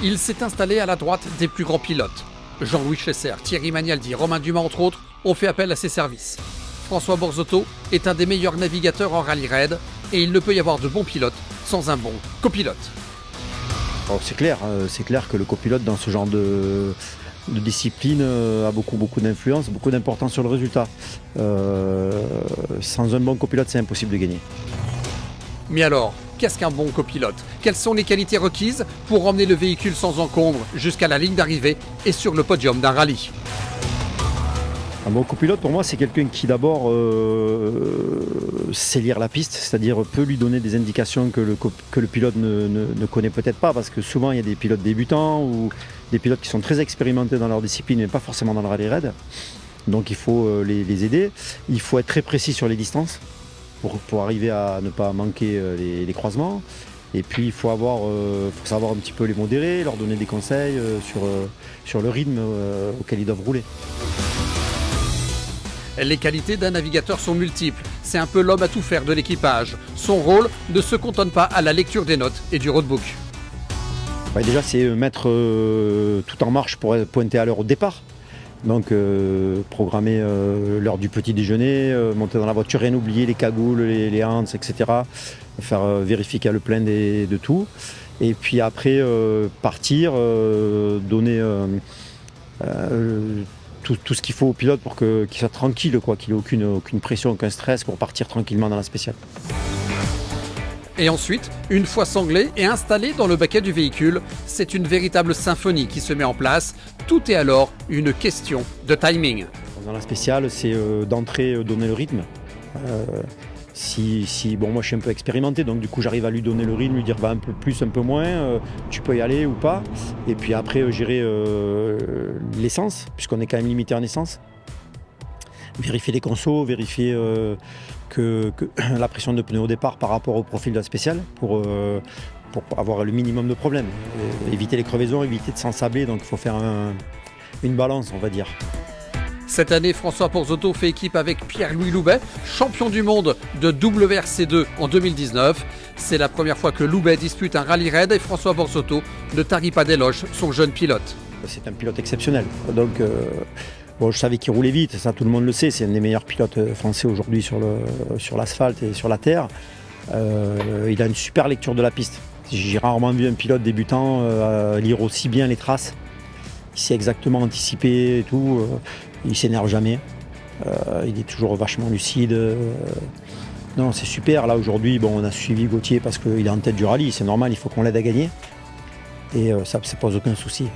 Il s'est installé à la droite des plus grands pilotes. Jean-Louis Chesser, Thierry Magnaldi, Romain Dumas entre autres ont fait appel à ses services. François Borzotto est un des meilleurs navigateurs en rallye raid et il ne peut y avoir de bons pilotes sans un bon copilote. C'est clair que le copilote dans ce genre de discipline a beaucoup d'influence, beaucoup d'importance sur le résultat. Sans un bon copilote, c'est impossible de gagner. Mais alors, qu'est-ce qu'un bon copilote? Quelles sont les qualités requises pour emmener le véhicule sans encombre jusqu'à la ligne d'arrivée et sur le podium d'un rallye? Un bon copilote, pour moi, c'est quelqu'un qui d'abord sait lire la piste, c'est-à-dire peut lui donner des indications que le pilote ne connaît peut-être pas, parce que souvent il y a des pilotes débutants ou des pilotes qui sont très expérimentés dans leur discipline, mais pas forcément dans le rallye raid. Donc il faut les aider. Il faut être très précis sur les distances pour arriver à ne pas manquer les croisements. Et puis il faut savoir un petit peu les modérer, leur donner des conseils sur le rythme auquel ils doivent rouler. Les qualités d'un navigateur sont multiples. C'est un peu l'homme à tout faire de l'équipage. Son rôle ne se cantonne pas à la lecture des notes et du roadbook. Déjà, c'est mettre tout en marche pour pointer à l'heure au départ. Donc, programmer l'heure du petit déjeuner, monter dans la voiture, rien oublier, les cagoules, les hands, etc. Faire vérifier qu'il y a le plein de tout. Et puis après, partir, donner tout ce qu'il faut au pilote pour qu'il soit tranquille, qu'il n'ait aucune pression, aucun stress pour partir tranquillement dans la spéciale. Et ensuite, une fois sanglé et installé dans le baquet du véhicule, c'est une véritable symphonie qui se met en place. Tout est alors une question de timing. Dans la spéciale, c'est d'entrée donner le rythme. Moi je suis un peu expérimenté, donc du coup j'arrive à lui donner le rythme, lui dire un peu plus, un peu moins, tu peux y aller ou pas. Et puis après gérer l'essence, puisqu'on est quand même limité en essence. Vérifier les consos, vérifier que la pression de pneus au départ par rapport au profil de la spéciale pour avoir le minimum de problèmes. Éviter les crevaisons, éviter de s'ensabler, donc il faut faire une balance, on va dire. Cette année, François Borzotto fait équipe avec Pierre-Louis Loubet, champion du monde de WRC2 en 2019. C'est la première fois que Loubet dispute un rallye raid et François Borzotto ne tarit pas d'éloges son jeune pilote. C'est un pilote exceptionnel. Donc, je savais qu'il roulait vite, ça tout le monde le sait. C'est un des meilleurs pilotes français aujourd'hui sur l'asphalte et sur la terre. Il a une super lecture de la piste. J'ai rarement vu un pilote débutant lire aussi bien les traces. Il sait exactement anticiper et tout. Il s'énerve jamais. Il est toujours vachement lucide. Non, c'est super. Là, aujourd'hui, on a suivi Gauthier parce qu'il est en tête du rallye. C'est normal, il faut qu'on l'aide à gagner. Et ça ne pose aucun souci.